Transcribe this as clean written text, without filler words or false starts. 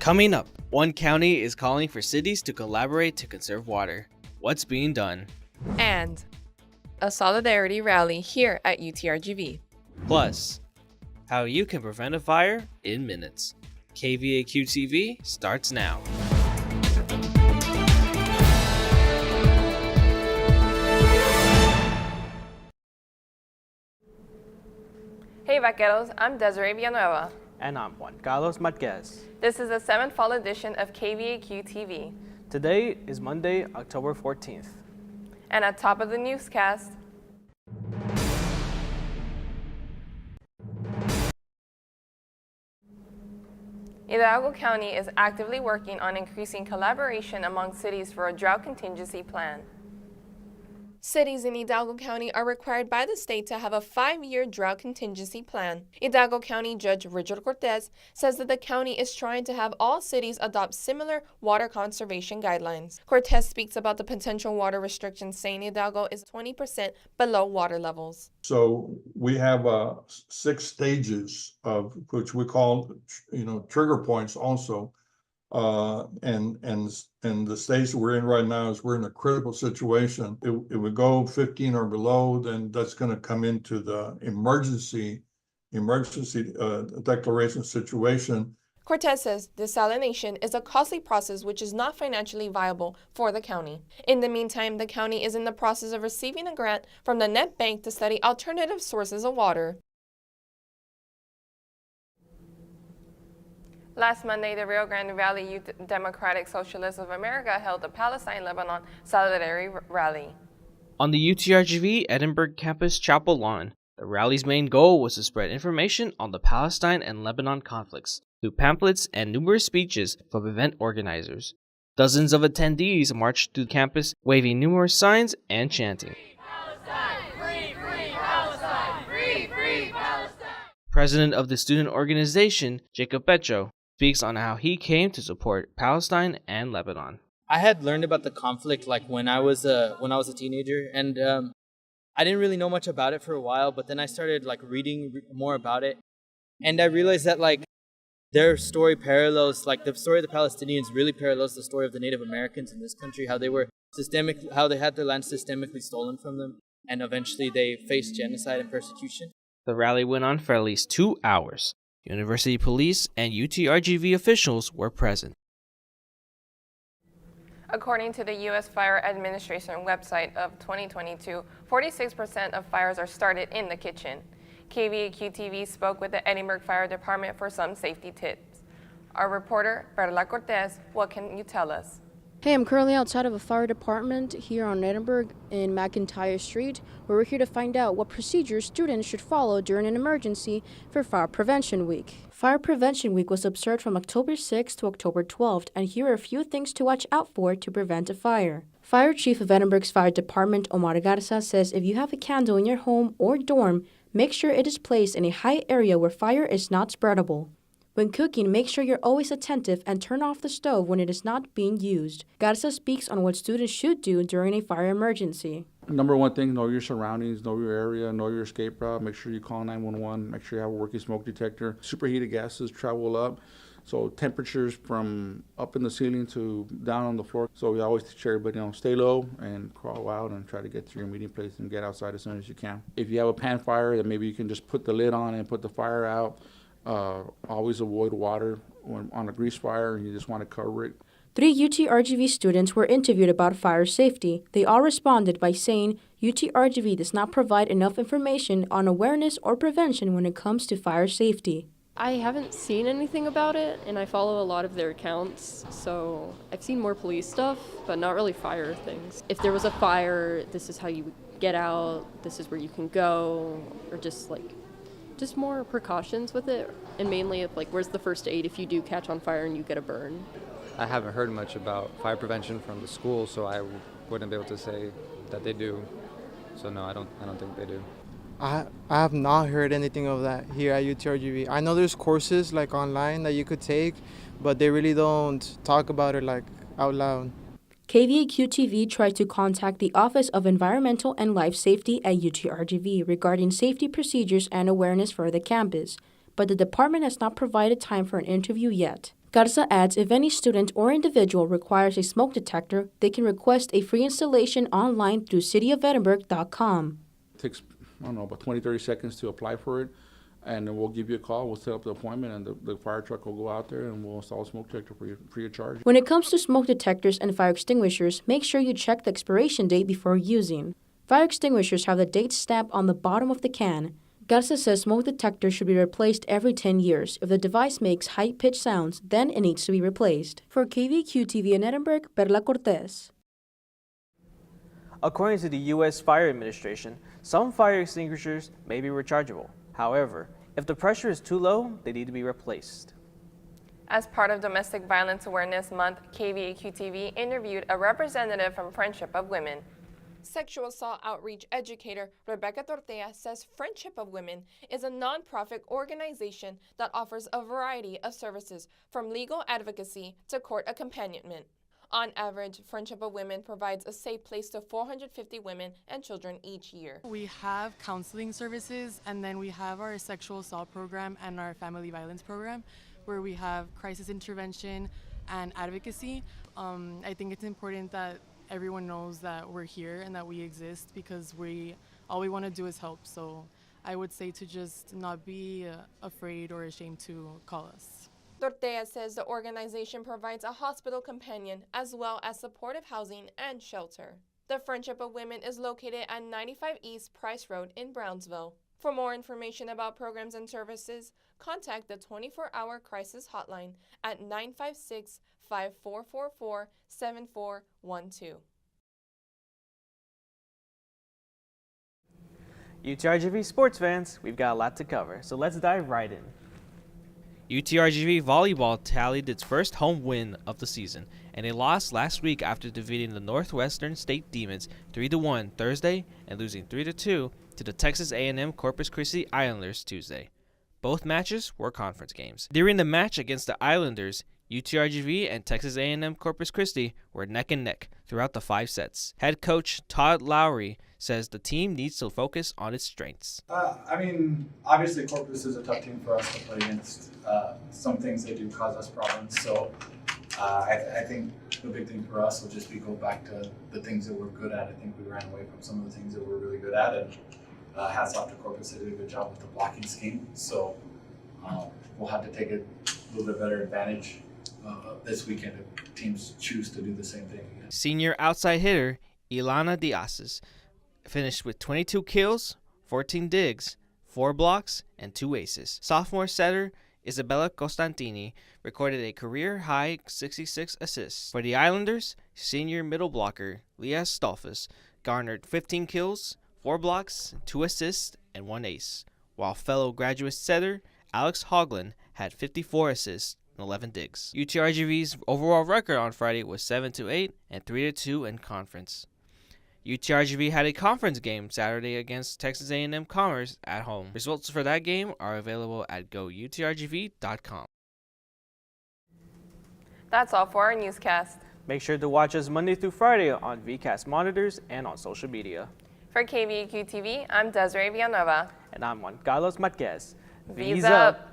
Coming up, one county is calling for cities to collaborate to conserve water. What's being done? And a solidarity rally here at UTRGV. Plus, how you can prevent a fire in minutes. KVAQ TV starts now. Hey Vaqueros, I'm Desiree Villanueva. And I'm Juan Carlos Marquez. This is the 7th fall edition of KVAQ TV. Today is Monday, October 14th. And at top of the newscast, Hidalgo County is actively working on increasing collaboration among cities for a drought contingency plan. Cities in Hidalgo County are required by the state to have a 5-year drought contingency plan. Hidalgo County Judge Richard Cortez says that the county is trying to have all cities adopt similar water conservation guidelines. Cortez speaks about the potential water restrictions, saying Hidalgo is 20% below water levels. So we have 6 stages of which we call, trigger points also. And the stage we're in right now is we're in a critical situation. It would go 15 or below, then that's going to come into the emergency declaration situation. Cortez says desalination is a costly process which is not financially viable for the county. In the meantime, the county is in the process of receiving a grant from the Net Bank to study alternative sources of water. Last Monday, the Rio Grande Valley Youth Democratic Socialists of America held a Palestine-Lebanon solidarity rally. On the UTRGV Edinburgh campus chapel lawn, the rally's main goal was to spread information on the Palestine and Lebanon conflicts through pamphlets and numerous speeches from event organizers. Dozens of attendees marched through campus, waving numerous signs and chanting. Free Palestine! Free, free Palestine! Free, free Palestine! President of the student organization, Jacob Petro, speaks on how he came to support Palestine and Lebanon. I had learned about the conflict when I was a teenager, and I didn't really know much about it for a while. But then I started reading more about it, and I realized that their story parallels, the story of the Palestinians really parallels the story of the Native Americans in this country. How they had their land systemically stolen from them, and eventually they faced genocide and persecution. The rally went on for at least 2 hours. University police and UTRGV officials were present. According to the U.S. Fire Administration website of 2022, 46% of fires are started in the kitchen. KVAQ TV spoke with the Edinburgh Fire Department for some safety tips. Our reporter, Perla Cortez, what can you tell us? Hey, I'm currently outside of a fire department here on Edinburgh in McIntyre Street, where we're here to find out what procedures students should follow during an emergency for Fire Prevention Week. Fire Prevention Week was observed from October 6th to October 12th, and here are a few things to watch out for to prevent a fire. Fire Chief of Edinburgh's Fire Department, Omar Garza, says if you have a candle in your home or dorm, make sure it is placed in a high area where fire is not spreadable. When cooking, make sure you're always attentive and turn off the stove when it is not being used. Garza speaks on what students should do during a fire emergency. Number one thing, know your surroundings, know your area, know your escape route. Make sure you call 911. Make sure you have a working smoke detector. Superheated gases travel up, so temperatures from up in the ceiling to down on the floor. So we always teach everybody, stay low and crawl out and try to get to your meeting place and get outside as soon as you can. If you have a pan fire, then maybe you can just put the lid on and put the fire out. Always avoid water when on a grease fire and you just want to cover it. 3 UTRGV students were interviewed about fire safety. They all responded by saying UTRGV does not provide enough information on awareness or prevention when it comes to fire safety. I haven't seen anything about it, and I follow a lot of their accounts, so I've seen more police stuff, but not really fire things. If there was a fire, this is how you get out, this is where you can go, or just more precautions with it, and mainly where's the first aid if you do catch on fire and you get a burn. I haven't heard much about fire prevention from the school, so I wouldn't be able to say that they do. So no, I don't think they do. I have not heard anything of that here at UTRGV. I know there's courses online that you could take, but they really don't talk about it out loud. KVAQ-TV tried to contact the Office of Environmental and Life Safety at UTRGV regarding safety procedures and awareness for the campus, but the department has not provided time for an interview yet. Garza adds if any student or individual requires a smoke detector, they can request a free installation online through cityofedinburgh.com. It takes, I don't know, about 20, 30 seconds to apply for it, and then we'll give you a call, we'll set up the appointment, and the fire truck will go out there and we'll install a smoke detector for you, free of charge. When it comes to smoke detectors and fire extinguishers, make sure you check the expiration date before using. Fire extinguishers have the date stamped on the bottom of the can. Garza says smoke detectors should be replaced every 10 years. If the device makes high-pitched sounds, then it needs to be replaced. For KVQ-TV in Edinburgh, Perla Cortez. According to the U.S. Fire Administration, some fire extinguishers may be rechargeable. However, if the pressure is too low, they need to be replaced. As part of Domestic Violence Awareness Month, KVQ-TV interviewed a representative from Friendship of Women. Sexual assault outreach educator Rebecca Tortea says Friendship of Women is a nonprofit organization that offers a variety of services from legal advocacy to court accompaniment. On average, Friendship of Women provides a safe place to 450 women and children each year. We have counseling services, and then we have our sexual assault program and our family violence program, where we have crisis intervention and advocacy. I think it's important that everyone knows that we're here and that we exist, because all we want to do is help. So I would say to just not be afraid or ashamed to call us. Tortea says the organization provides a hospital companion as well as supportive housing and shelter. The Friendship of Women is located at 95 East Price Road in Brownsville. For more information about programs and services, contact the 24-hour crisis hotline at 956-5444-7412. UTRGV sports fans, we've got a lot to cover, so let's dive right in. UTRGV volleyball tallied its first home win of the season, and they lost last week after defeating the Northwestern State Demons 3-1 Thursday and losing 3-2 to the Texas A&M Corpus Christi Islanders Tuesday. Both matches were conference games. During the match against the Islanders, UTRGV and Texas A&M Corpus Christi were neck and neck throughout the 5 sets. Head coach Todd Lowry says the team needs to focus on its strengths. Obviously Corpus is a tough team for us to play against. Some things they do cause us problems, so I think the big thing for us will just be go back to the things that we're good at. I think we ran away from some of the things that we're really good at, and hats off to Corpus. They did a good job with the blocking scheme, so we'll have to take a little bit better advantage this weekend if teams choose to do the same thing again. Senior outside hitter Ilana Diaz's finished with 22 kills, 14 digs, 4 blocks, and 2 aces. Sophomore setter Isabella Costantini recorded a career-high 66 assists. For the Islanders, senior middle blocker Leah Stolfus garnered 15 kills, 4 blocks, 2 assists, and 1 ace, while fellow graduate setter Alex Hoagland had 54 assists and 11 digs. UTRGV's overall record on Friday was 7-8 and 3-2 in conference. UTRGV had a conference game Saturday against Texas A&M Commerce at home. Results for that game are available at goutrgv.com. That's all for our newscast. Make sure to watch us Monday through Friday on VCast monitors and on social media. For KVQ TV, I'm Desiree Villanueva. And I'm Juan Carlos Marquez. V's up!